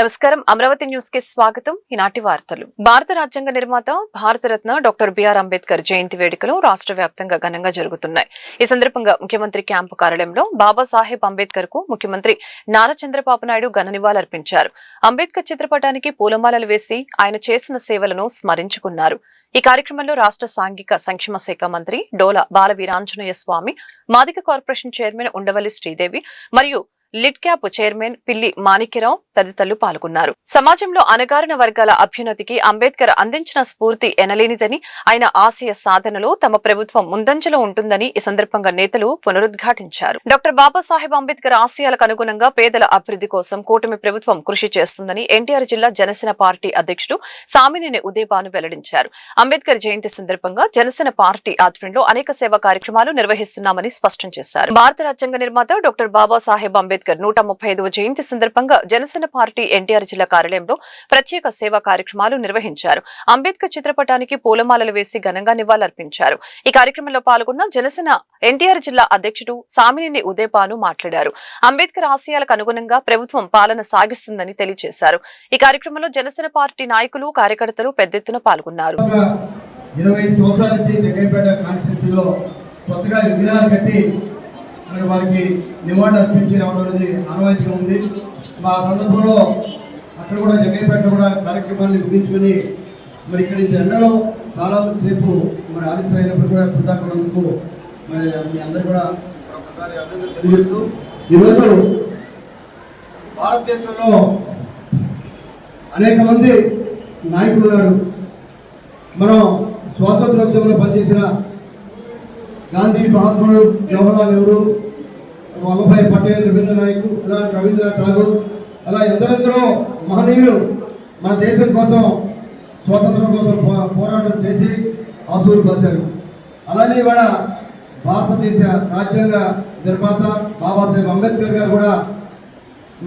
నమస్కారం అమరావతి న్యూస్ కి స్వాగతం. ఈనాటి వార్తలు. భారత రాజ్యాంగ నిర్మాత భారతరత్న డాక్టర్ బిఆర్ అంబేద్కర్ జయంతి వేడుకలు రాష్ట్ర వ్యాప్తంగా ఘనంగా జరుగుతున్నాయి. ఈ సందర్భంగా ముఖ్యమంత్రి క్యాంపు కార్యాలయంలో బాబాసాహెబ్ అంబేద్కర్ కు ముఖ్యమంత్రి నారా చంద్రబాబు నాయుడు ఘన నివాళులర్పించారు. అంబేద్కర్ చిత్రపటానికి పూలమాలలు వేసి ఆయన చేసిన సేవలను స్మరించుకున్నారు. ఈ కార్యక్రమంలో రాష్ట్ర సాంఘిక సంక్షేమ శాఖ మంత్రి డోలా బాల వీరాంజనేయ స్వామి, మాదిక కార్పొరేషన్ చైర్మన్ ఉండవల్లి శ్రీదేవి మరియు లిడ్ క్యాప్ చైర్మన్ పిల్లి మాణిక్యరావు తదితరులు పాల్గొన్నారు. సమాజంలో అణగారిన వర్గాల అభ్యున్నతికి అంబేద్కర్ అందించిన స్ఫూర్తి ఎనలేనిదని, ఆయన ఆశయ సాధనలో తమ ప్రభుత్వం ముందంజలో ఉంటుందని ఈ సందర్భంగా నేతలు పునరుద్ఘాటించారు. డాక్టర్ బాబాసాహెబ్ అంబేద్కర్ ఆశయాలకు అనుగుణంగా పేదల అభివృద్ధి కోసం కూటమి ప్రభుత్వం కృషి చేస్తుందని ఎన్టీఆర్ జిల్లా జనసేన పార్టీ అధ్యక్షుడు సామినేని ఉదయభాను వెల్లడించారు. అంబేద్కర్ జయంతి సందర్భంగా జనసేన పార్టీ ఆధ్వర్యంలో అనేక సేవా కార్యక్రమాలు నిర్వహిస్తున్నామని స్పష్టం చేశారు. భారత రాజ్యాంగ నిర్మాత డాక్టర్ బాబాసాహెబ్ అంబేద్కర్ 135వ జయంతి సందర్భంగా జనసేన పార్టీ ఎన్టీఆర్ జిల్లా కార్యాలయంలో ప్రత్యేక సేవా కార్యక్రమాలు నిర్వహించారు. అంబేద్కర్ చిత్రపటానికి పూలమాలలు వేసి ఘనంగా నివాళులర్పించారు. ఈ కార్యక్రమంలో పాల్గొన్న జనసేన ఎన్టీఆర్ జిల్లా అధ్యక్షుడు సామినేని ఉదయభాను మాట్లాడారు. అంబేద్కర్ ఆశయాలకు అనుగుణంగా ప్రభుత్వం పాలన సాగిస్తుందని తెలియజేశారు. ఈ కార్యక్రమంలో జనసేన పార్టీ నాయకులు, కార్యకర్తలు పెద్ద ఎత్తున పాల్గొన్నారు. 25 సంవత్సరాల నుంచి జగ్గైపేట కాన్స్టిట్యూన్సీలో కొత్తగా విగ్రహాలు కట్టి మరి వారికి నివాళులు అర్పించి రావడం అనేది ఆనవాయితీగా ఉంది. మా సందర్భంలో అక్కడ కూడా జగ్గైపేటలో కూడా కార్యక్రమాన్ని ముగించుకొని మరి ఇక్కడ ఎండలో చాలా సేపు మరి ఆలస్యమైనప్పుడు కూడా కృతజ్ఞతలకు మరి మీ అందరూ కూడా ఒకసారి అభివృద్ధి తెలియజేస్తూ, ఈరోజు భారతదేశంలో అనేక మంది నాయకులు ఉన్నారు. మనం స్వాతంత్రోద్యమంలో పనిచేసిన గాంధీ, మహాత్ముడు, జవహర్లాల్ నెహ్రూ, వల్లభాయ్ పటేల్, రవీంద్రనాథ్ ఠాగూర్, అలా ఎందరెందరో మహనీయులు మన దేశం కోసం, స్వాతంత్రం కోసం పోరాటం చేసి ఆశువులు పోశారు. అలానే ఇవాళ భారతదేశ రాజ్యాంగ నిర్మాత బాబాసాహెబ్ అంబేద్కర్ గారు కూడా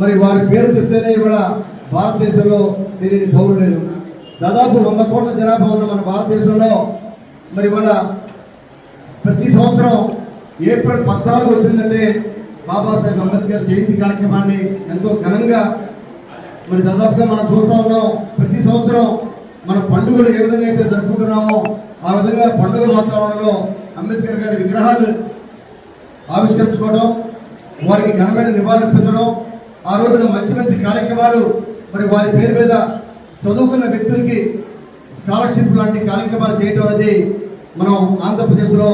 మరి వారి పేరు చెప్తేనే ఇవాళ భారతదేశంలో తెలియని పౌరులు లేరు. దాదాపు 100 కోట్ల జనాభా ఉన్న మన భారతదేశంలో మరి ఇవాళ ప్రతి సంవత్సరం ఏప్రిల్ 14 వచ్చిందంటే బాబాసాహెబ్ అంబేద్కర్ జయంతి కార్యక్రమాన్ని ఎంతో ఘనంగా మరి దాదాపుగా మనం చూస్తూ ఉన్నాం. ప్రతి సంవత్సరం మన పండుగలు ఏ విధంగా అయితే జరుపుకుంటున్నామో ఆ విధంగా పండుగ వాతావరణంలో అంబేద్కర్ గారి విగ్రహాలు ఆవిష్కరించుకోవడం, వారికి ఘనమైన నివాళులర్పించడం, ఆ రోజున మంచి మంచి కార్యక్రమాలు మరి వారి పేరు మీద చదువుకున్న వ్యక్తులకి స్కాలర్షిప్ లాంటి కార్యక్రమాలు చేయడం అనేది మనం ఆంధ్రప్రదేశ్లో,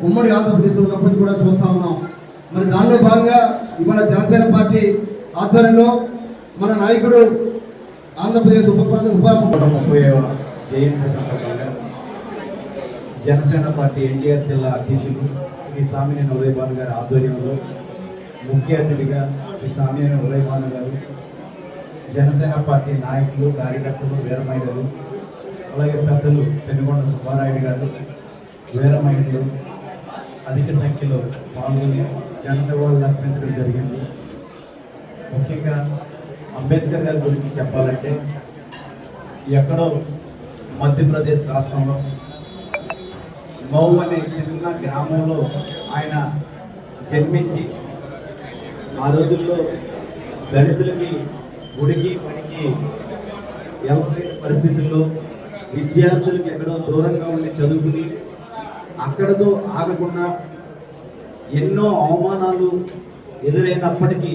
ఉమ్మడి ఆంధ్రప్రదేశ్లో ఉన్నప్పటి కూడా చూస్తూ ఉన్నాం. మరి దానిలో భాగంగా ఇవాళ జనసేన పార్టీ ఆధ్వర్యంలో మన నాయకుడు ఆంధ్రప్రదేశ్ ఉప 30వ జయంతి సందర్భంగా జనసేన పార్టీ ఎన్టీఆర్ జిల్లా అధ్యక్షులు శ్రీ సామినేని ఉదయభాను గారి ఆధ్వర్యంలో ముఖ్య అతిథిగా శ్రీ సామినేని ఉదయభాను గారు, జనసేన పార్టీ నాయకులు, కార్యకర్తలు, వీరమహిళలు, అలాగే పెద్దలు పెనుగొండ సుబ్బారాయుడు గారు, వీరమహిళలు అధిక సంఖ్యలో పాల్గొని ఘన నివాళులు అర్పించడం జరిగింది. ముఖ్యంగా అంబేద్కర్ గారి గురించి చెప్పాలంటే ఎక్కడో మధ్యప్రదేశ్ రాష్ట్రంలో మౌ అనే చిన్న గ్రామంలో ఆయన జన్మించి ఆ రోజుల్లో దళితులకి ఉడికి పనికి ఎవరి పరిస్థితుల్లో విద్యార్థులకు ఎక్కడో దూరంగా ఉండి చదువుకుని అక్కడతో ఆగకుండా ఎన్నో అవమానాలు ఎదురైనప్పటికీ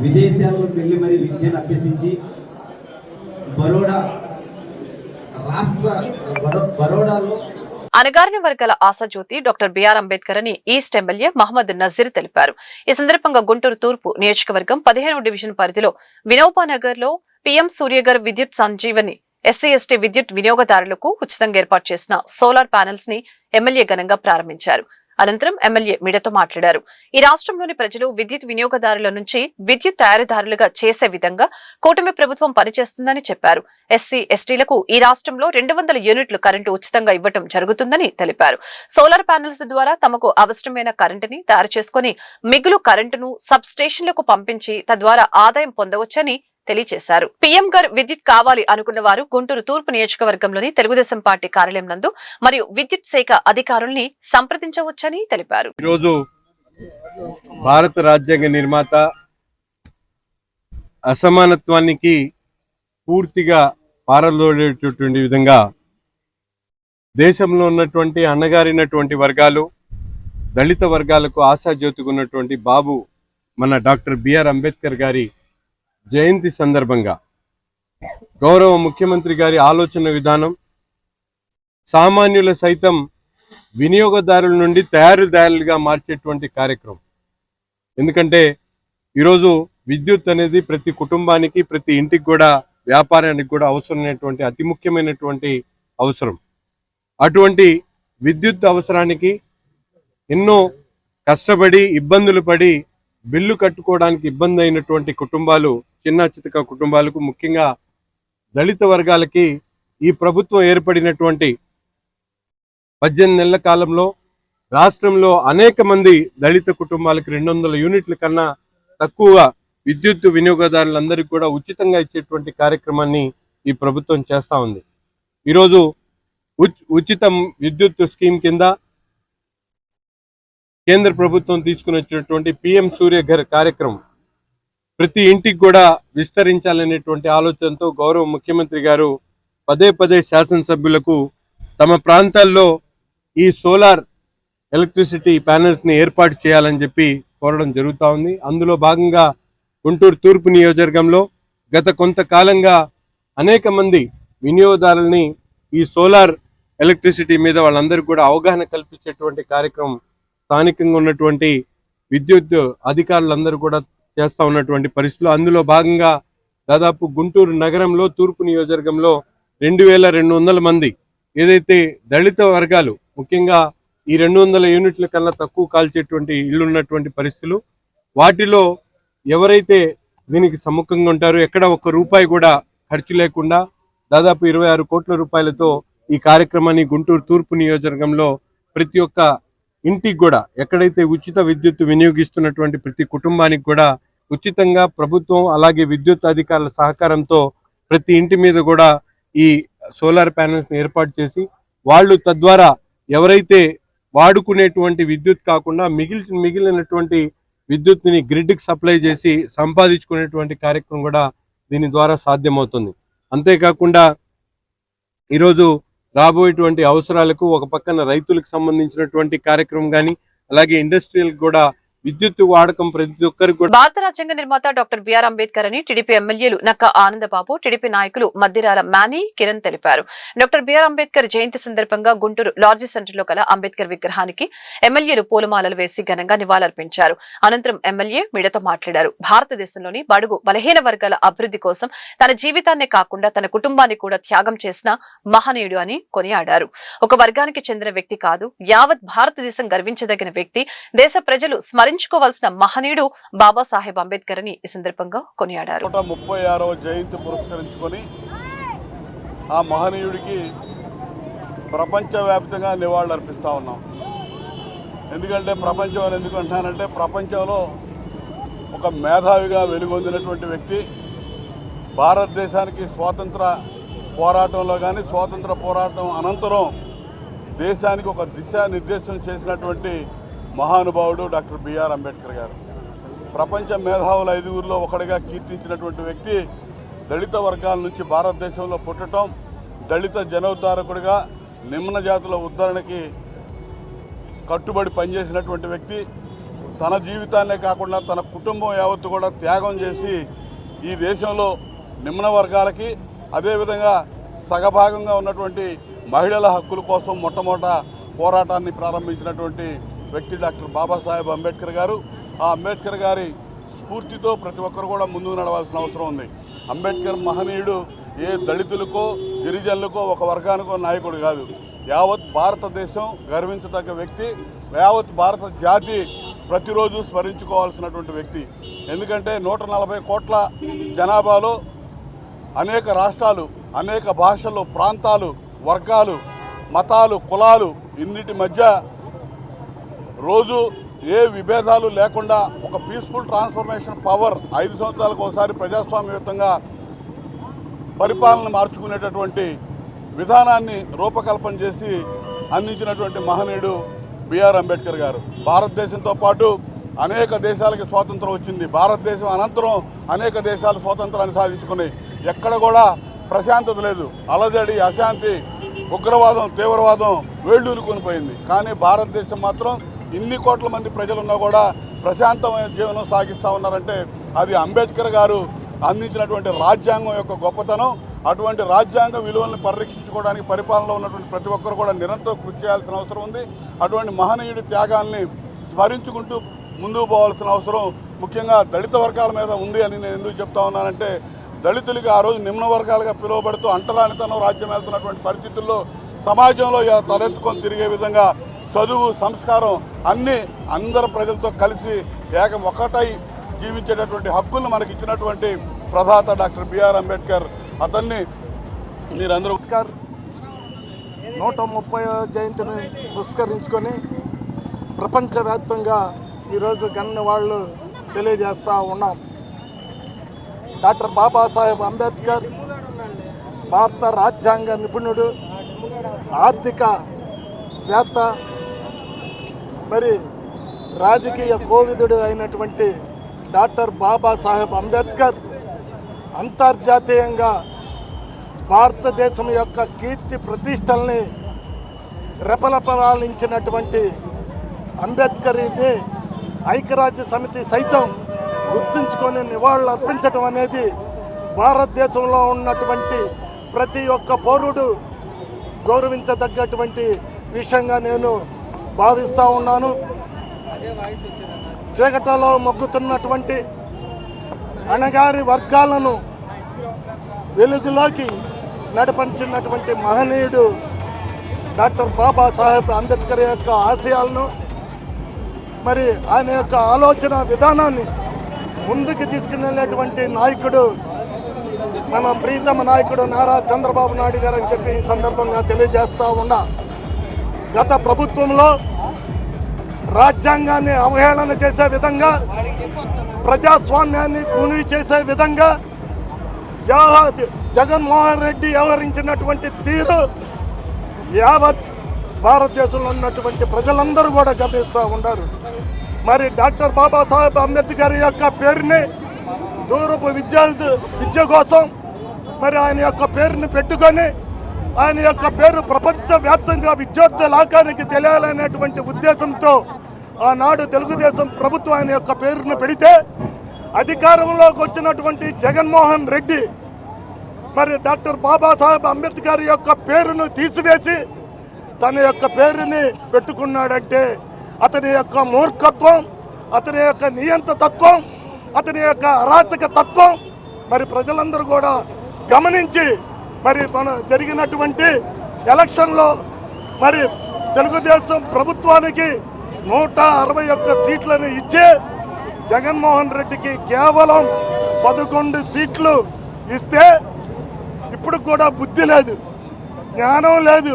విదేశాల్లో వెళ్ళి మరి విద్యను అభ్యసించి బరోడాలో అణగారిన వర్గాల ఆశాజ్యోతి డాక్టర్ బిఆర్ అంబేద్కర్ అని ఈస్ట్ ఎమ్మెల్యే మహమ్మద్ నజీర్ తెలిపారు. ఈ సందర్భంగా గుంటూరు తూర్పు నియోజకవర్గం 15వ డివిజన్ పరిధిలో వినోబానగర్ లో పీఎం సూర్యగర్ విద్యుత్ సంజీవని ఎస్సీ ఎస్టీ విద్యుత్ వినియోగదారులకు ఉచితంగా ఏర్పాటు చేసిన సోలార్ ప్యానెల్స్ ని ఎమ్మెల్యే ఘనంగా ప్రారంభించారు. అనంతరం ఎమ్మెల్యే మీడియాతో మాట్లాడారు. ఈ రాష్ట్రంలోని ప్రజలు విద్యుత్ వినియోగదారుల నుంచి విద్యుత్ తయారీదారులుగా చేసే విధంగా కూటమి ప్రభుత్వం పనిచేస్తుందని చెప్పారు. ఎస్సీ ఎస్టీలకు ఈ రాష్ట్రంలో 200 యూనిట్లు కరెంటు ఉచితంగా ఇవ్వడం జరుగుతుందని తెలిపారు. సోలార్ ప్యానెల్స్ ద్వారా తమకు అవసరమైన కరెంటుని తయారు చేసుకుని మిగులు కరెంటును సబ్ స్టేషన్లకు పంపించి తద్వారా ఆదాయం పొందవచ్చని తెలియజేశారు. పీఎం గారు విద్యుత్ కావాలి అనుకున్న వారు గుంటూరు తూర్పు నియోజకవర్గంలోని తెలుగుదేశం పార్టీ కార్యాలయం నందు మరియు విద్యుత్ శాఖ అధికారుల్ని సంప్రదించవచ్చని తెలిపారు. ఈరోజు భారత రాజ్యాంగ నిర్మాత అసమానత్వానికి పూర్తిగా పారదోలేటటువంటి విధంగా దేశంలో ఉన్నటువంటి అణగారినటువంటి వర్గాలు, దళిత వర్గాలకు ఆశాజ్యోతిగున్నటువంటి బాబు మన డాక్టర్ బిఆర్ అంబేద్కర్ గారి జయంతి సందర్భంగా గౌరవ ముఖ్యమంత్రి గారి ఆలోచన విధానం సామాన్యుల సైతం వినియోగదారుల నుండి తయారీదారులుగా మార్చేటువంటి కార్యక్రమం. ఎందుకంటే ఈరోజు విద్యుత్ అనేది ప్రతి కుటుంబానికి, ప్రతి ఇంటికి కూడా, వ్యాపారానికి కూడా అవసరమైనటువంటి అతి ముఖ్యమైనటువంటి అవసరం. అటువంటి విద్యుత్ అవసరానికి ఎన్నో కష్టపడి ఇబ్బందులు పడి బిల్లు కట్టుకోవడానికి ఇబ్బంది అయినటువంటి కుటుంబాలు, చిన్న చితక కుటుంబాలకు, ముఖ్యంగా దళిత వర్గాలకి ఈ ప్రభుత్వం ఏర్పడినటువంటి 18 నెలల కాలంలో రాష్ట్రంలో అనేక మంది దళిత కుటుంబాలకు 200 యూనిట్ల కన్నా తక్కువ విద్యుత్ వినియోగదారులందరికీ కూడా ఉచితంగా ఇచ్చేటువంటి కార్యక్రమాన్ని ఈ ప్రభుత్వం చేస్తూ ఉంది. ఈరోజు ఉచితం విద్యుత్ స్కీమ్ కింద కేంద్ర ప్రభుత్వం తీసుకుని వచ్చినటువంటి పిఎం సూర్యఘర్ కార్యక్రమం ప్రతి ఇంటికి కూడా విస్తరించాలనేటువంటి ఆలోచనతో గౌరవ ముఖ్యమంత్రి గారు పదే పదే శాసనసభ్యులకు తమ ప్రాంతాల్లో ఈ సోలార్ ఎలక్ట్రిసిటీ ప్యానెల్స్ ని ఏర్పాటు చేయాలని చెప్పి కోరడం జరుగుతూ ఉంది. అందులో భాగంగా గుంటూరు తూర్పు నియోజకవర్గంలో గత కొంతకాలంగా అనేక మంది వినియోగదారుల్ని ఈ సోలార్ ఎలక్ట్రిసిటీ మీద వాళ్ళందరికీ కూడా అవగాహన కల్పించేటువంటి కార్యక్రమం స్థానికంగా ఉన్నటువంటి విద్యుత్ అధికారులందరూ కూడా చేస్తూ ఉన్నటువంటి పరిస్థితులు. అందులో భాగంగా దాదాపు గుంటూరు నగరంలో తూర్పు నియోజకవర్గంలో 2200 మంది ఏదైతే దళిత వర్గాలు, ముఖ్యంగా ఈ 200 యూనిట్ల కన్నా తక్కువ కాల్చేటువంటి ఇళ్ళు ఉన్నటువంటి పరిస్థితులు, వాటిలో ఎవరైతే దీనికి సముఖంగా ఉంటారో ఎక్కడ ఒక్క రూపాయి కూడా ఖర్చు లేకుండా దాదాపు 26 కోట్ల రూపాయలతో ఈ కార్యక్రమాన్ని గుంటూరు తూర్పు నియోజకవర్గంలో ప్రతి ఒక్క ఇంటికి కూడా, ఎక్కడైతే ఉచిత విద్యుత్ వినియోగిస్తున్నటువంటి ప్రతి కుటుంబానికి కూడా ఉచితంగా ప్రభుత్వం అలాగే విద్యుత్ అధికారుల సహకారంతో ప్రతి ఇంటి మీద కూడా ఈ సోలార్ ప్యానెల్స్ ఏర్పాటు చేసి వాళ్ళు తద్వారా ఎవరైతే వాడుకునేటువంటి విద్యుత్ కాకుండా మిగిలినటువంటి విద్యుత్ని గ్రిడ్కి సప్లై చేసి సంపాదించుకునేటువంటి కార్యక్రమం కూడా దీని ద్వారా సాధ్యమవుతుంది. అంతేకాకుండా ఈరోజు రాబోయేటువంటి అవసరాలకు ఒక పక్కన రైతులకు సంబంధించినటువంటి కార్యక్రమం కానీ, అలాగే ఇండస్ట్రియల్ కూడా విద్యుత్ వాడకం ప్రతి ఒక్కరికి కూడా. భారత రాజ్యాంగ నిర్మాత డాక్టర్ బిఆర్ అంబేద్కర్ అని టీడీపీ ఎమ్మెల్యేలు నక్క ఆనందబాబు, టీడీపీ నాయకులు మద్దిరాల మాని, కిరణ్ తెలిపారు. డాక్టర్ బిఆర్ అంబేద్కర్ జయంతి సందర్భంగా గుంటూరు లార్జీ సెంటర్లో గల అంబేద్కర్ విగ్రహానికి ఎమ్మెల్యేలు పూలమాలలు వేసి ఘనంగా నివాళులర్పించారు. అనంతరం ఎమ్మెల్యే మీడియాతో మాట్లాడారు. భారతదేశంలోని బడుగు బలహీన వర్గాల అభివృద్ధి కోసం తన జీవితాన్నే కాకుండా తన కుటుంబాన్ని కూడా త్యాగం చేసిన మహనీయుడు అని కొనియాడారు. ఒక వర్గానికి చెందిన వ్యక్తి కాదు, యావత్ భారతదేశం గర్వించదగిన వ్యక్తి, దేశ ప్రజలు స్మరించుకోవాల్సిన మహనీయుడు బాబాసాహెబ్ అంబేద్కర్ అని ఈ సందర్భంగా కొనియాడారు. 136వ జయంతి పురస్కరించుకొని ఆ మహనీయుడికి ప్రపంచవ్యాప్తంగా నివాళులు అర్పిస్తూ ఉన్నాం. ఎందుకంటే ప్రపంచం అని ఎందుకు అంటున్నానంటే, ప్రపంచంలో ఒక మేధావిగా వెలుగొందినటువంటి వ్యక్తి, భారతదేశానికి స్వాతంత్ర పోరాటంలో కానీ, స్వాతంత్ర పోరాటం అనంతరం దేశానికి ఒక దిశానిర్దేశం చేసినటువంటి మహానుభావుడు డాక్టర్ బిఆర్ అంబేద్కర్ గారు. ప్రపంచ మేధావుల 5గురిలో ఒకటిగా కీర్తించినటువంటి వ్యక్తి, దళిత వర్గాల నుంచి భారతదేశంలో పుట్టడం, దళిత జనోద్ధారకుడిగా నిమ్న జాతుల ఉద్ధరణకి కట్టుబడి పనిచేసినటువంటి వ్యక్తి, తన జీవితాన్నే కాకుండా తన కుటుంబం యావత్తు కూడా త్యాగం చేసి ఈ దేశంలో నిమ్న వర్గాలకి, అదేవిధంగా సగభాగంగా ఉన్నటువంటి మహిళల హక్కుల కోసం మొట్టమొదట పోరాటాన్ని ప్రారంభించినటువంటి వ్యక్తి డాక్టర్ బాబాసాహెబ్ అంబేద్కర్ గారు. ఆ అంబేద్కర్ గారి స్ఫూర్తితో ప్రతి ఒక్కరు కూడా ముందుకు నడవాల్సిన అవసరం ఉంది. అంబేద్కర్ మహనీయుడు ఏ దళితులకో, గిరిజనులకో, ఒక వర్గానికో నాయకుడు కాదు. యావత్ భారతదేశం గర్వించదగ్గ వ్యక్తి, యావత్ భారత జాతి ప్రతిరోజు స్మరించుకోవాల్సినటువంటి వ్యక్తి. ఎందుకంటే 140 కోట్ల జనాభాలో అనేక రాష్ట్రాలు, అనేక భాషలు, ప్రాంతాలు, వర్గాలు, మతాలు, కులాలు, ఇన్నిటి మధ్య రోజు ఏ విభేదాలు లేకుండా ఒక పీస్ఫుల్ ట్రాన్స్ఫర్మేషన్ పవర్ 5 సంవత్సరాలకు ఒకసారి ప్రజాస్వామ్యయుతంగా పరిపాలన మార్చుకునేటటువంటి విధానాన్ని రూపకల్పన చేసి అందించినటువంటి మహనీయుడు బిఆర్ అంబేద్కర్ గారు. భారతదేశంతో పాటు అనేక దేశాలకి స్వాతంత్రం వచ్చింది. భారతదేశం అనంతరం అనేక దేశాలు స్వాతంత్రాన్ని సాధించుకున్నాయి. ఎక్కడ కూడా ప్రశాంతత లేదు. అలజడి, అశాంతి, ఉగ్రవాదం, తీవ్రవాదం వేళ్ళూరుకొని పోయింది. కానీ భారతదేశం మాత్రం ఇన్ని కోట్ల మంది ప్రజలున్నా కూడా ప్రశాంతమైన జీవనం సాగిస్తూ ఉన్నారంటే అది అంబేద్కర్ గారు అందించినటువంటి రాజ్యాంగం యొక్క గొప్పతనం. అటువంటి రాజ్యాంగ విలువలను పరిరక్షించుకోవడానికి పరిపాలనలో ఉన్నటువంటి ప్రతి ఒక్కరు కూడా నిరంతరం కృషి చేయాల్సిన అవసరం ఉంది. అటువంటి మహనీయుడి త్యాగాల్ని స్మరించుకుంటూ ముందుకు పోవాల్సిన అవసరం ముఖ్యంగా దళిత వర్గాల మీద ఉంది అని నేను ఎందుకు చెప్తా ఉన్నానంటే, దళితులకి ఆ రోజు నిమ్న వర్గాలుగా పిలువబడుతూ అంటరానితనం రాజ్యం వెళ్తున్నటువంటి పరిస్థితుల్లో సమాజంలో తలెత్తుకొని తిరిగే విధంగా చదువు, సంస్కారం అన్నీ అందరు ప్రజలతో కలిసి ఒకటై జీవించేటటువంటి హక్కులను మనకి ఇచ్చినటువంటి ప్రదాత డాక్టర్ బిఆర్ అంబేద్కర్. అతన్ని మీరందరూ 130వ జయంతిని పురస్కరించుకొని ప్రపంచవ్యాప్తంగా ఈరోజు నివాళులు తెలియజేస్తూ ఉన్నాం. డాక్టర్ బాబాసాహెబ్ అంబేద్కర్ భారత రాజ్యాంగ నిపుణుడు, ఆర్థిక వేత్త, మరి రాజకీయ కోవిదుడు అయినటువంటి డాక్టర్ బాబాసాహెబ్ అంబేద్కర్ అంతర్జాతీయంగా భారతదేశం యొక్క కీర్తి ప్రతిష్టల్ని రెపరెపలాడించినటువంటి అంబేద్కర్ని ఐక్యరాజ్య సమితి సైతం గుర్తుంచుకొని నివాళులు అర్పించడం అనేది భారతదేశంలో ఉన్నటువంటి ప్రతి ఒక్క పౌరుడు గౌరవించదగ్గటువంటి విషయంగా నేను భావిస్తూ ఉన్నాను. చీకటిలో మొగ్గుతున్నటువంటి అణగారి వర్గాలను వెలుగులోకి నడిపించినటువంటి మహనీయుడు డాక్టర్ బాబాసాహెబ్ అంబేద్కర్ యొక్క ఆశయాలను, మరి ఆయన యొక్క ఆలోచన విధానాన్ని ముందుకు తీసుకునేటువంటి నాయకుడు మన ప్రీతమ నాయకుడు నారా చంద్రబాబు నాయుడు గారు అని చెప్పి ఈ సందర్భంగా తెలియజేస్తూ ఉన్నా. గత ప్రభుత్వంలో రాజ్యాంగాన్ని అవహేళన చేసే విధంగా, ప్రజాస్వామ్యాన్ని కూనీ చేసే విధంగా జగన్మోహన్ రెడ్డి వ్యవహరించినటువంటి తీరు యావత్ భారతదేశంలో ఉన్నటువంటి ప్రజలందరూ కూడా గమనిస్తూ ఉన్నారు. మరి డాక్టర్ బాబాసాహెబ్ అంబేద్కర్ యొక్క పేరుని దూరపు విద్య కోసం మరి ఆయన యొక్క పేరుని పెట్టుకొని ఆయన యొక్క పేరు ప్రపంచవ్యాప్తంగా విద్యార్థి లోకానికి తెలియాలనేటువంటి ఉద్దేశంతో ఆనాడు తెలుగుదేశం ప్రభుత్వం ఆయన యొక్క పేరును పెడితే, అధికారంలోకి వచ్చినటువంటి జగన్మోహన్ రెడ్డి మరి డాక్టర్ బాబాసాహెబ్ అంబేద్కర్ యొక్క పేరును తీసివేసి తన యొక్క పేరుని పెట్టుకున్నాడంటే అతని యొక్క మూర్ఖత్వం, అతని యొక్క నియంత తత్వం, అతని యొక్క అరాచక తత్వం మరి ప్రజలందరూ కూడా గమనించి మరి మన జరిగినటువంటి ఎలక్షన్లో మరి తెలుగుదేశం ప్రభుత్వానికి 161 సీట్లను ఇచ్చి జగన్మోహన్ రెడ్డికి కేవలం 11 సీట్లు ఇస్తే ఇప్పుడు కూడా బుద్ధి లేదు, జ్ఞానం లేదు,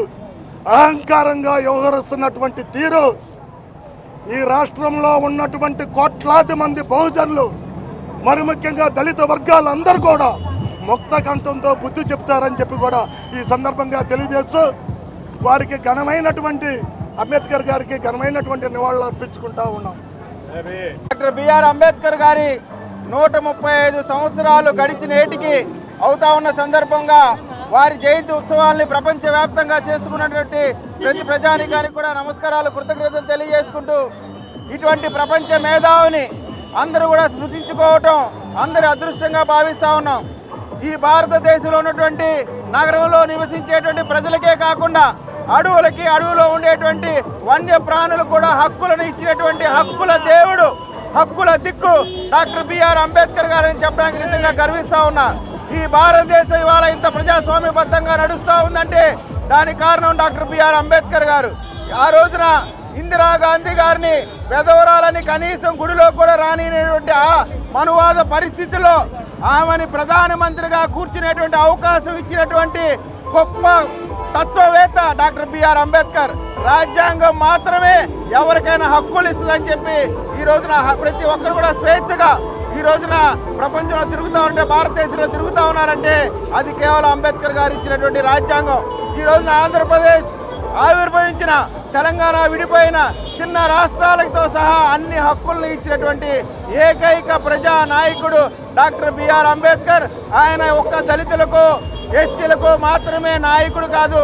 అహంకారంగా వ్యవహరిస్తున్నటువంటి తీరు ఈ రాష్ట్రంలో ఉన్నటువంటి కోట్లాది మంది బహుజనులు, మరి ముఖ్యంగా దళిత వర్గాలందరూ కూడా ముక్త కంఠంతో బుద్ధి చెప్తారని చెప్పి కూడా ఈ సందర్భంగా తెలియజేస్తూ వారికి ఘనమైనటువంటి అంబేద్కర్ గారికి ఘనమైనటువంటి నివాళులు అర్పించుకుంటా ఉన్నాం. డాక్టర్ బిఆర్ అంబేద్కర్ గారి 135 సంవత్సరాలు గడిచిన ఏటికి అవుతా ఉన్న సందర్భంగా వారి జయంతి ఉత్సవాల్ని ప్రపంచవ్యాప్తంగా చేసుకున్నటువంటి ప్రతి ప్రజానికానికి కూడా నమస్కారాలు, కృతజ్ఞతలు తెలియజేసుకుంటూ ఇటువంటి ప్రపంచ మేధావిని అందరూ కూడా స్మృతించుకోవటం అందరి అదృష్టంగా భావిస్తూ ఉన్నాం. ఈ భారతదేశంలో ఉన్నటువంటి నగరంలో నివసించేటువంటి ప్రజలకే కాకుండా అడవులో ఉండేటువంటి వన్య ప్రాణులు కూడా హక్కులను ఇచ్చినటువంటి హక్కుల దేవుడు, హక్కుల దిక్కు డాక్టర్ బిఆర్ అంబేద్కర్ గారని చెప్పడానికి నిజంగా గర్విస్తూ ఉన్నా. ఈ భారతదేశం ఇవాళ ఇంత ప్రజాస్వామ్యబద్ధంగా నడుస్తూ ఉందంటే దానికి కారణం డాక్టర్ బిఆర్ అంబేద్కర్ గారు. ఆ రోజున ఇందిరాగాంధీ గారిని పెదవరాలని కనీసం గుడిలో కూడా రానిటువంటి ఆ మనువాద పరిస్థితిలో ఆమెని ప్రధానమంత్రిగా కూర్చునేటువంటి అవకాశం ఇచ్చినటువంటి గొప్ప తత్వవేత్త డాక్టర్ బిఆర్ అంబేద్కర్. రాజ్యాంగం మాత్రమే ఎవరికైనా హక్కులు ఇస్తుందని చెప్పి ఈ రోజున ప్రతి ఒక్కరు కూడా స్వేచ్ఛగా ఈ రోజున ప్రపంచంలో తిరుగుతూ ఉంటే, భారతదేశంలో తిరుగుతూ ఉన్నారంటే అది కేవలం అంబేద్కర్ గారు ఇచ్చినటువంటి రాజ్యాంగం. ఈ రోజున ఆంధ్రప్రదేశ్ ఆవిర్భవించిన తెలంగాణ విడిపోయిన చిన్న రాష్ట్రాలతో సహా అన్ని హక్కులను ఇచ్చినటువంటి ఏకైక ప్రజా నాయకుడు డాక్టర్ బిఆర్ అంబేద్కర్. ఆయన ఒక్క దళితులకు ఎస్టీలకు మాత్రమే నాయకుడు కాదు,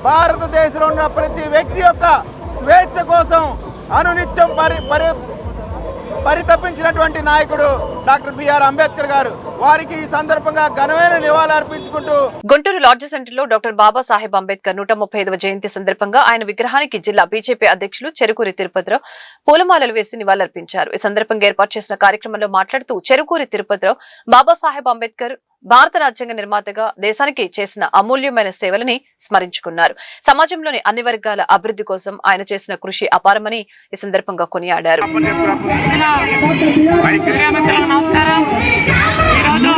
భారతదేశంలో ఉన్న ప్రతి వ్యక్తి యొక్క స్వేచ్ఛ కోసం అనునిత్యం పరితపించినటువంటి నాయకుడు డాక్టర్ బిఆర్ అంబేద్కర్ గారు. వారికి ఈ సందర్భంగా ఘనమైన నివాళులు అర్పించుకుంటూ గుంటూరు లాడ్జ్ సెంటర్ లో డాక్టర్ బాబాసాహెబ్ అంబేద్కర్ 135వ జయంతి సందర్భంగా ఆయన విగ్రహానికి జిల్లా బీజేపీ అధ్యక్షులు చెరుకూరి తిరుపతిరావు పూలమాలలు వేసి నివాళులర్పించారు. ఈ సందర్భంగా ఏర్పాటు చేసిన కార్యక్రమంలో మాట్లాడుతూ చెరుకూరి తిరుపతిరావు బాబాసాహెబ్ అంబేద్కర్ భారత రాజ్యాంగ నిర్మాతగా దేశానికి చేసిన అమూల్యమైన సేవలని స్మరించుకున్నారు. సమాజంలోని అన్ని వర్గాల అభివృద్ధి కోసం ఆయన చేసిన కృషి అపారమని ఈ సందర్భంగా కొనియాడారు. నమస్కారం. ఈరోజు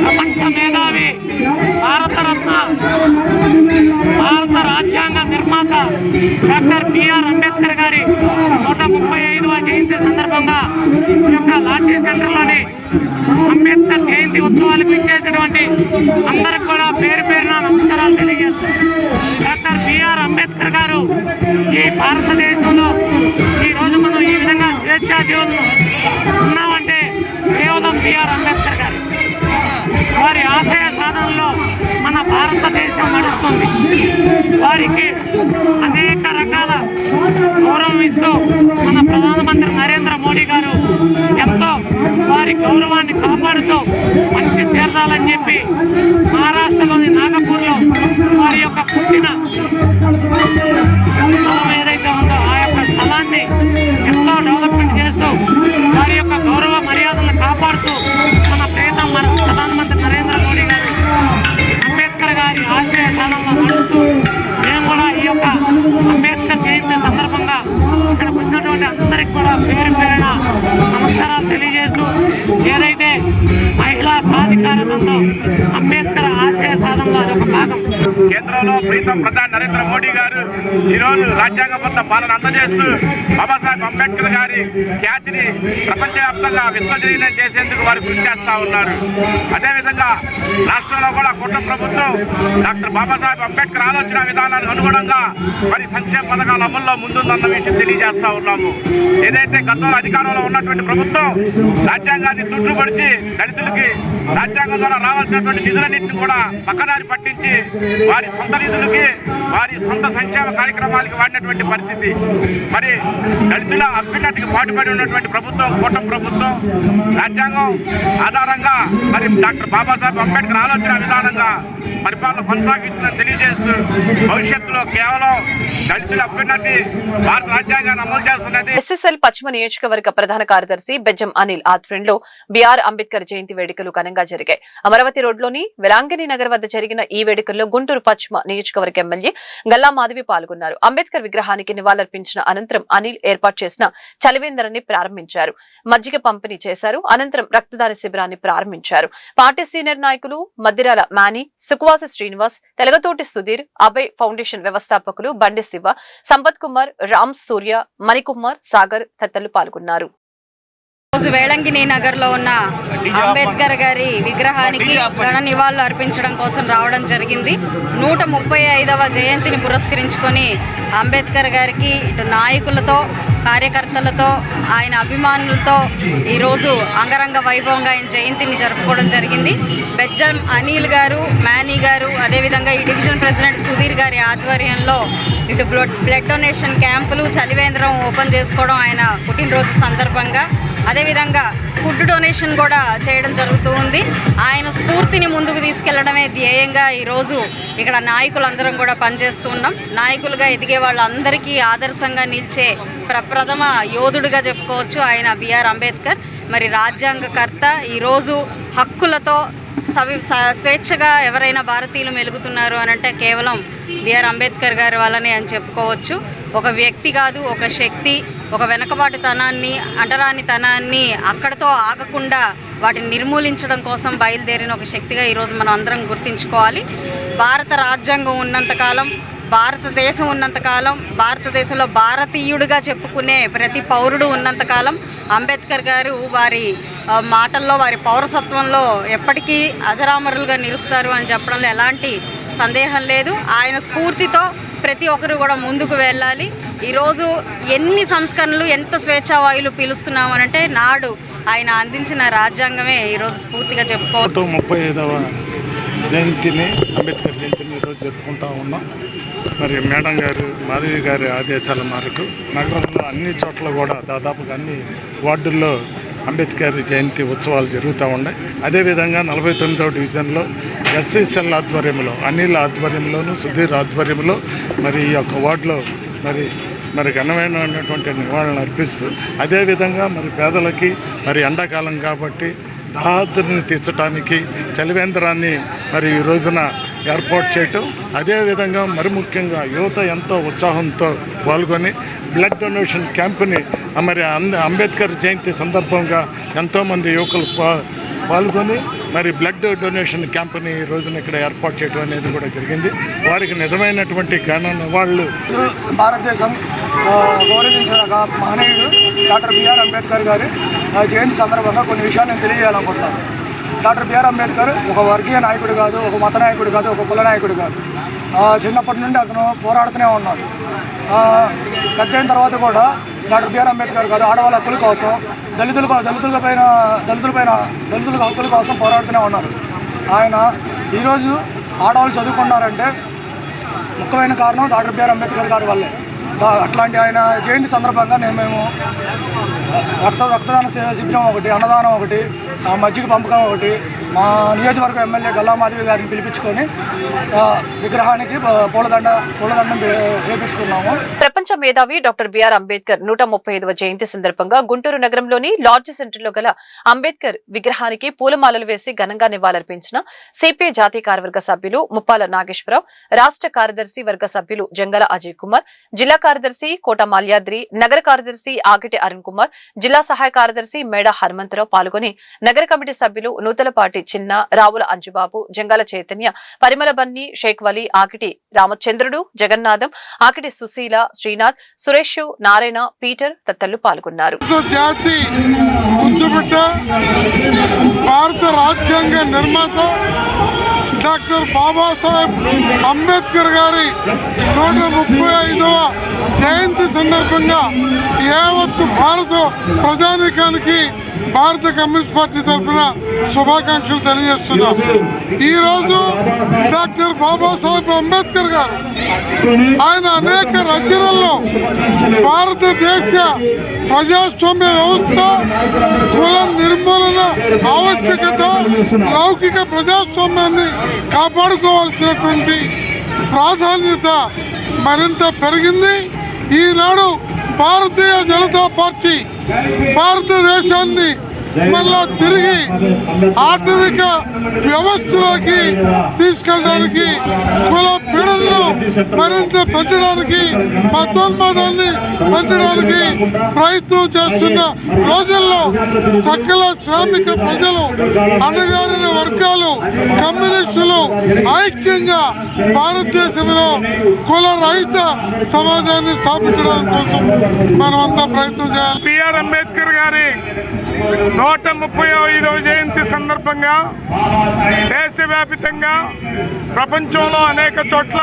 ప్రపంచ మేధావి భారతరత్న భారత రాజ్యాంగ నిర్మాత డాక్టర్ బిఆర్ అంబేద్కర్ గారి 135వ జయంతి సందర్భంగా ఈ యొక్క లాడ్జీ సెంటర్లోని అంబేద్కర్ జయంతి ఉత్సవాలకు ఇచ్చేసినటువంటి అందరికి కూడా పేరు పేరున నమస్కారాలు తెలియజేస్తారు. డాక్టర్ బిఆర్ అంబేద్కర్ గారు ఈ భారతదేశంలో ఈరోజు మనం ఈ విధంగా స్వేచ్ఛా జీవనం ఉన్నామంటే కేవలం బిఆర్ అంబేద్కర్ గారు. వారి ఆశయ సాధనలో మన భారతదేశం నడుస్తుంది. వారికి అనేక రకాల గౌరవం ఇస్తూ మన ప్రధానమంత్రి నరేంద్ర మోడీ గారు ఎంతో వారి గౌరవాన్ని కాపాడుతూ మంచి తీర్థాలని చెప్పి మహారాష్ట్రలోని నాగపూర్లో వారి యొక్క పుట్టిన స్థలం ఏదైతే ఉందో ఆ యొక్క స్థలాన్ని ఎంతో డెవలప్మెంట్ చేస్తూ వారి యొక్క గౌరవ మర్యాదలను కాపాడుతూ మన ప్రధానమంత్రి నరేంద్ర మోడీ గారు అంబేద్కర్ గారి ఆశయ సాధనలో నడుస్తూ మేము కూడా ఈ యొక్క అంబేద్కర్ జయంతి సందర్భంగా ఇక్కడికి వచ్చినటువంటి అందరికి కూడా పేరు పేరున నమస్కారాలు తెలియజేస్తూ ఏదైతే మహిళా సాధికారతతో అంబేద్కర్ ఆశయ సాధనలో ఒక భాగం. కేంద్రంలో ప్రీతం ప్రధాని నరేంద్ర మోడీ గారు ఈరోజు రాజ్యాంగబద్ధ పాలన అందజేస్తూ బాబాసాహెబ్ అంబేద్కర్ గారి ఖ్యాతిని ప్రపంచవ్యాప్తంగా విశ్వజనీయం చేసేందుకు వారు కృషి చేస్తూ ఉన్నారు. అదేవిధంగా రాష్ట్రంలో కూడా కుటుంబ ప్రభుత్వం డాక్టర్ బాబాసాహెబ్ అంబేద్కర్ ఆలోచన విధానానికి అనుగుణంగా మరి సంక్షేమ పథకాల అమల్లో ముందుందన్న విషయం తెలియజేస్తా ఉన్నాము. ఏదైతే గతంలో అధికారంలో ఉన్నటువంటి ప్రభుత్వం రాజ్యాంగాన్ని తుట్టుపడిచి దళితులకి రాజ్యాంగం ద్వారా రావాల్సినటువంటి నిధులన్నింటినీ కూడా పక్కదారి పట్టించి వారి సొంత నిధులకి వారి సొంత సంక్షేమ కార్యక్రమాలకి వాడినటువంటి పరిస్థితి. మరి దళితుల అభ్యున్నతికి పాటుపడి ఉన్నటువంటి ప్రభుత్వం కూటమి ప్రభుత్వం రాజ్యాంగం ఆధారంగా మరి డాక్టర్ బాబాసాహెబ్ అంబేద్కర్ ఆలోచన విధానంగా పరిపాలన కొనసాగుతుందని తెలియజేస్తూ భవిష్యత్తులో కేవలం దళితుల అభ్యున్నతి భారత రాజ్యాంగాన్ని అమలు చేస్తున్నది. ఎస్ఎస్ఎల్ పశ్చిమ నియోజకవర్గ ప్రధాన కార్యదర్శి బెజ్జం అనిల్ ఆధ్వర్యంలో బిఆర్ అంబేద్కర్ జయంతి వేడుకలు ఘనంగా జరిగాయి. అమరావతి రోడ్లోని వెలాంగిని నగర్ వద్ద జరిగిన ఈ వేడుకల్లో గుంటూరు పశ్చిమ నియోజకవర్గ ఎమ్మెల్యే గల్లా మాధవి పాల్గొన్నారు. అంబేద్కర్ విగ్రహానికి నివాళులర్పించిన అనంతరం అనిల్ ఏర్పాటు చేసిన చలివేందరాన్ని ప్రారంభించారు. మజ్జిగ పంపిణీ చేశారు. అనంతరం రక్తదాన శిబిరాన్ని ప్రారంభించారు. పార్టీ సీనియర్ నాయకులు మద్దిరాల మాని, సుకువాస శ్రీనివాస్, తెలగతోటి సుధీర్, అభయ్ ఫౌండేషన్ వ్యవస్థాపకులు బండి శివ, సంపత్ కుమార్, రామ్ సూర్య, మణికుమార్, సాగర్ తదితరులు పాల్గొన్నారు. రోజు వేళంగిని నగర్లో ఉన్న అంబేద్కర్ గారి విగ్రహానికి ఘన నివాళులు అర్పించడం కోసం రావడం జరిగింది. 135వ జయంతిని పురస్కరించుకొని అంబేద్కర్ గారికి ఇటు నాయకులతో, కార్యకర్తలతో, ఆయన అభిమానులతో ఈరోజు అంగరంగ వైభవంగా ఆయన జయంతిని జరుపుకోవడం జరిగింది. బెజ్జం అనిల్ గారు, మానీ గారు, అదేవిధంగా ఈ డివిజన్ ప్రెసిడెంట్ సుధీర్ గారి ఆధ్వర్యంలో ఇటు బ్లడ్ డొనేషన్ క్యాంపులు, చలివేంద్రం ఓపెన్ చేసుకోవడం ఆయన పుట్టినరోజు సందర్భంగా, అదేవిధంగా ఫుడ్ డొనేషన్ కూడా చేయడం జరుగుతూ ఉంది. ఆయన స్ఫూర్తిని ముందుకు తీసుకెళ్లడమే ధ్యేయంగా ఈరోజు ఇక్కడ నాయకులందరం కూడా పనిచేస్తూ ఉన్నాం. నాయకులుగా ఎదిగే వాళ్ళందరికీ ఆదర్శంగా నిలిచే ప్రప్రథమ యోధుడిగా చెప్పుకోవచ్చు ఆయన బిఆర్ అంబేద్కర్. మరి రాజ్యాంగకర్త ఈరోజు హక్కులతో స్వేచ్ఛగా ఎవరైనా భారతీయులు మెలుగుతున్నారు అనంటే కేవలం బిఆర్ అంబేద్కర్ గారి వల్లనే అని చెప్పుకోవచ్చు. ఒక వ్యక్తి కాదు, ఒక శక్తి. ఒక వెనకబాటుతనాన్ని, అంటరానితనాన్ని అక్కడతో ఆగకుండా వాటిని నిర్మూలించడం కోసం బయలుదేరిన ఒక శక్తిగా ఈరోజు మనం అందరం గుర్తించుకోవాలి. భారత రాజ్యాంగం ఉన్నంతకాలం, భారతదేశం ఉన్నంతకాలం, భారతదేశంలో భారతీయుడిగా చెప్పుకునే ప్రతి పౌరుడు ఉన్నంతకాలం అంబేద్కర్ గారు వారి మాటల్లో, వారి పౌరసత్వంలో ఎప్పటికీ అజరామరులుగా నిలుస్తారు అని చెప్పడంలో ఎలాంటి సందేహం లేదు. ఆయన స్ఫూర్తితో ప్రతి ఒక్కరు కూడా ముందుకు వెళ్ళాలి. ఈరోజు ఎన్ని సంస్కరణలు, ఎంత స్వేచ్ఛావాయులు పీలుస్తున్నామనంటే నాడు ఆయన అందించిన రాజ్యాంగమే ఈరోజు స్ఫూర్తిగా చెప్పుకోవచ్చు. 35వ జయంతిని, అంబేద్కర్ జయంతిని ఈరోజు జరుపుకుంటా ఉన్నాం. మరి మేడం గారు, మాధవి గారి ఆదేశాల మేరకు నగరంలో అన్ని చోట్ల కూడా దాదాపుగా అన్ని వార్డుల్లో అంబేద్కర్ జయంతి ఉత్సవాలు జరుగుతూ ఉన్నాయి. అదేవిధంగా 49వ డివిజన్లో ఎస్సీసెల్ ఆధ్వర్యంలో, అనిల్ ఆధ్వర్యంలోను, సుధీర్ ఆధ్వర్యంలో మరి ఈ యొక్క వార్డులో మరి ఘనమైనటువంటి నివాళులను అర్పిస్తూ, అదేవిధంగా మరి పేదలకి మరి ఎండాకాలం కాబట్టి దాహార్తిని తీర్చడానికి చలివేంద్రాన్ని మరి ఈ రోజున ఏర్పాటు చేయటం, అదేవిధంగా మరి ముఖ్యంగా యువత ఎంతో ఉత్సాహంతో పాల్గొని బ్లడ్ డొనేషన్ క్యాంపుని మరి అంబేద్కర్ జయంతి సందర్భంగా ఎంతోమంది యువకులు పాల్గొని మరి బ్లడ్ డొనేషన్ క్యాంపుని ఈ రోజున ఇక్కడ ఏర్పాటు చేయడం అనేది కూడా జరిగింది. వారికి నిజమైనటువంటి ఘన నివాళులు. భారతదేశం గౌరవించిన మహనీయుడు డాక్టర్ బిఆర్ అంబేద్కర్ గారి జయంతి సందర్భంగా కొన్ని విషయాలు నేను తెలియజేయాలనుకుంటున్నాను. డాక్టర్ బిఆర్ అంబేద్కర్ ఒక వర్గీయ నాయకుడు కాదు, ఒక మత నాయకుడు కాదు, ఒక కుల నాయకుడు కాదు. చిన్నప్పటి నుండి అతను పోరాడుతూనే ఉన్నాడు. పెద్ద అయిన తర్వాత కూడా డాక్టర్ బిఆర్ అంబేద్కర్ గారు ఆడవాళ్ళ హక్కుల కోసం, దళితుల హక్కుల కోసం పోరాడుతూనే ఉన్నారు. ఆయన ఈరోజు ఆడవాళ్ళు చదువుకున్నారంటే ముఖ్యమైన కారణం డాక్టర్ బిఆర్ అంబేద్కర్ గారి వల్లే. అట్లాంటి ఆయన జయంతి సందర్భంగా మేము రక్తదాన శిబిరం ఒకటి, అన్నదానం ఒకటి, మజ్జిగ పంపకం ఒకటి, మా నియోజకవర్గ ఎమ్మెల్యే గల్లా మాధవి గారిని పిలిపించుకొని విగ్రహానికి పూలదండం వేయించుకున్నాము. ప్రపంచ మేధావి డాక్టర్ బిఆర్ అంబేద్కర్ 135వ జయంతి సందర్భంగా గుంటూరు నగరంలోని లాడ్జ్ సెంటర్లో గల అంబేద్కర్ విగ్రహానికి పూలమాలలు వేసి ఘనంగా నివాళులర్పించిన సిపిఐ జాతీయ కార్యవర్గ సభ్యులు ముప్పాల నాగేశ్వరరావు, రాష్ట్ర కార్యదర్శి వర్గ సభ్యులు జంగల అజయ్ కుమార్, జిల్లా కార్యదర్శి కోట మాల్యాద్రి, నగర కార్యదర్శి ఆగిటి అరుణ్ కుమార్, జిల్లా సహాయ కార్యదర్శి మేడ హనుమంతరావు పాల్గొని నగర కమిటీ సభ్యులు నూతలపాటి చిన్న, రావుల అంజుబాబు, జంగాల చైతన్య, పరిమళ బన్ని, షేక్ వలి, ఆకిటి రామచంద్రుడు, జగన్నాథం, ఆకిటి సుశీల, శ్రీనాథ్, సురేష్, నారాయణ, పీటర్ తదితరులు పాల్గొన్నారు. భారత రాజ్యాంగ నిర్మాత డాక్టర్ బాబాసాహెబ్ అంబేద్కర్ గారి 135వ జయంతి సందర్భంగా యావత్తు భారత ప్రజానీకానికి భారత కమ్యూనిస్ట్ పార్టీ తరఫున శుభాకాంక్షలు తెలియజేస్తున్నాం. ఈరోజు డాక్టర్ బాబాసాహెబ్ అంబేద్కర్ గారు ఆయన అనేక రచనల్లో భారతదేశ ప్రజాస్వామ్య వ్యవస్థ, కుల నిర్మూలన ఆవశ్యకత, లౌకిక ప్రజాస్వామ్యాన్ని కాపాడుకోవాల్సినటువంటి ప్రాధాన్యత మరింత పెరిగింది. ఈనాడు భారతీయ జనతా పార్టీ భారతదేశాన్ని మళ్ళా తిరిగి ఆర్థిక వ్యవస్థలోకి తీసుకెళ్ళడానికి, కుల పీడనను మరింత పెంచడానికి, మతోన్మాదాన్ని పెంచడానికి ప్రయత్నం చేస్తున్న రోజుల్లో సకల శ్రామిక ప్రజలు, అణగారిన వర్గాలు, కమ్యూనిస్టులు ఐక్యంగా భారతదేశంలో కుల రహిత సమాజాన్ని స్థాపించడానికి కోసం మనమంతా ప్రయత్నం చేయాలి. బిఆర్ అంబేద్కర్ గారి 135వ జయంతి సందర్భంగా దేశవ్యాప్తంగా ప్రపంచంలో అనేక చోట్ల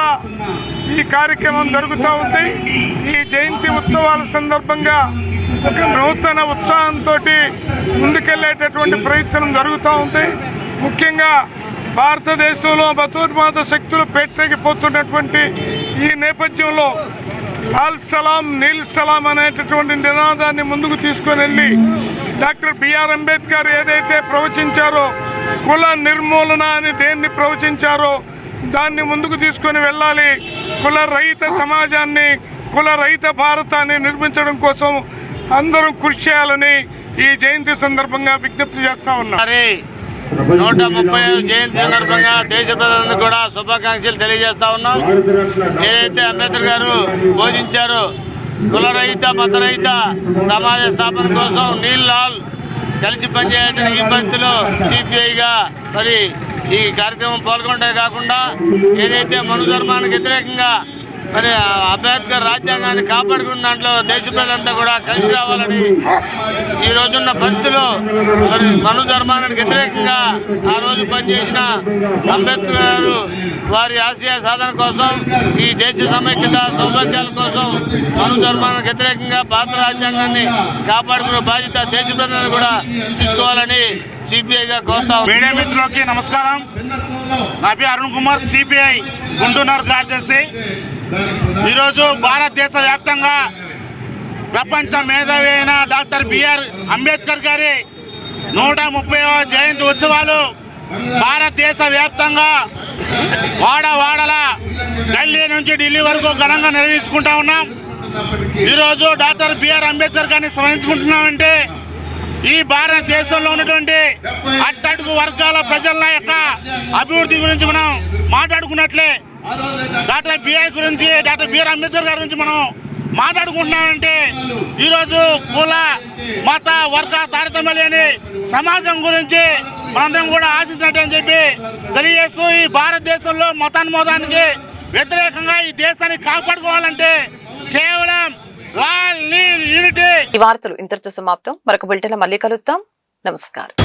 ఈ కార్యక్రమం జరుగుతూ ఉంది. ఈ జయంతి ఉత్సవాల సందర్భంగా ఒక నూతన ఉత్సాహంతో ముందుకెళ్లేటటువంటి ప్రయత్నం జరుగుతూ ఉంది. ముఖ్యంగా భారతదేశంలో మతోన్మాద శక్తులు పెట్టేగిపోతున్నటువంటి ఈ నేపథ్యంలో లాల్ సలాం నీల్ సలాం అనేటటువంటి నినాదాన్ని ముందుకు తీసుకొని వెళ్ళి డాక్టర్ బిఆర్ అంబేద్కర్ ఏదైతే ప్రవచించారో, కుల నిర్మూలన అని దేన్ని ప్రవచించారో దాన్ని ముందుకు తీసుకొని వెళ్ళాలి. కుల రహిత సమాజాన్ని, కుల రహిత భారతాన్ని నిర్మించడం కోసం అందరం కృషి చేయాలని ఈ జయంతి సందర్భంగా విజ్ఞప్తి చేస్తా ఉన్నారు. 135వ జయంతి సందర్భంగా దేశ ప్రజలందరూ కూడా శుభాకాంక్షలు తెలియజేస్తా ఉన్నాం. ఏదైతే అంబేద్కర్ గారు బోధించారో కులరహిత, మతరహిత సమాజ స్థాపన కోసం నీల్ లాల్ కలిసి పనిచేయాల్సిన ఈ పరిస్థితిలో సిపిఐగా మరి ఈ కార్యక్రమం పాల్గొనడే కాకుండా ఏదైతే మనుధర్మానికి వ్యతిరేకంగా మరి అంబేద్కర్ రాజ్యాంగాన్ని కాపాడుకున్న దాంట్లో దేశ ప్రజలంతా కూడా కలిసి రావాలని ఈ రోజున్న పరిస్థితిలో మరి మను ధర్మానికి వ్యతిరేకంగా ఆ రోజు పనిచేసిన అంబేద్కర్ గారు వారి ఆశయ సాధన కోసం, ఈ దేశ సమైక్యత సౌభాగ్యాల కోసం మను ధర్మానికి వ్యతిరేకంగా భారత రాజ్యాంగాన్ని కాపాడుకునే బాధ్యత దేశ ప్రజలను కూడా తీసుకోవాలని సిపిఐగా కోరుతాం. మీడియా మిత్రులకి నమస్కారం. నా పేరు అరుణ్ కుమార్, సిపిఐ గుంటూరు కార్యదర్శి. ఈరోజు భారతదేశ వ్యాప్తంగా ప్రపంచ మేధావి అయిన డాక్టర్ బిఆర్ అంబేద్కర్ గారి 130వ జయంతి ఉత్సవాలు భారతదేశ వ్యాప్తంగా వాడవాడల ఢిల్లీ నుంచి ఢిల్లీ వరకు ఘనంగా నిర్వహించుకుంటా ఉన్నాం. ఈరోజు డాక్టర్ బిఆర్ అంబేద్కర్ గారిని స్మరించుకుంటున్నామంటే ఈ భారతదేశంలో ఉన్నటువంటి అట్టడుగు వర్గాల ప్రజల యొక్క అభివృద్ధి గురించి మనం మాట్లాడుకున్నట్లే. డాక్టర్ బిఆర్ అంబేద్కర్ గారి గురించి మనం మాట్లాడుకుంటున్నామంటే ఈరోజు కుల మత వర్గ తారతమ్యం లేని సమాజం గురించి మనందరం కూడా ఆశించినట్టు అని చెప్పి తెలియజేస్తూ, ఈ భారతదేశంలో మతానికి వ్యతిరేకంగా ఈ దేశాన్ని కాపాడుకోవాలంటే కేవలం ఈ వార్తలు ఇంతటితో సమాప్తం. మరొక బులెటిన్లో మళ్ళీ కలుద్దాం. నమస్కారం.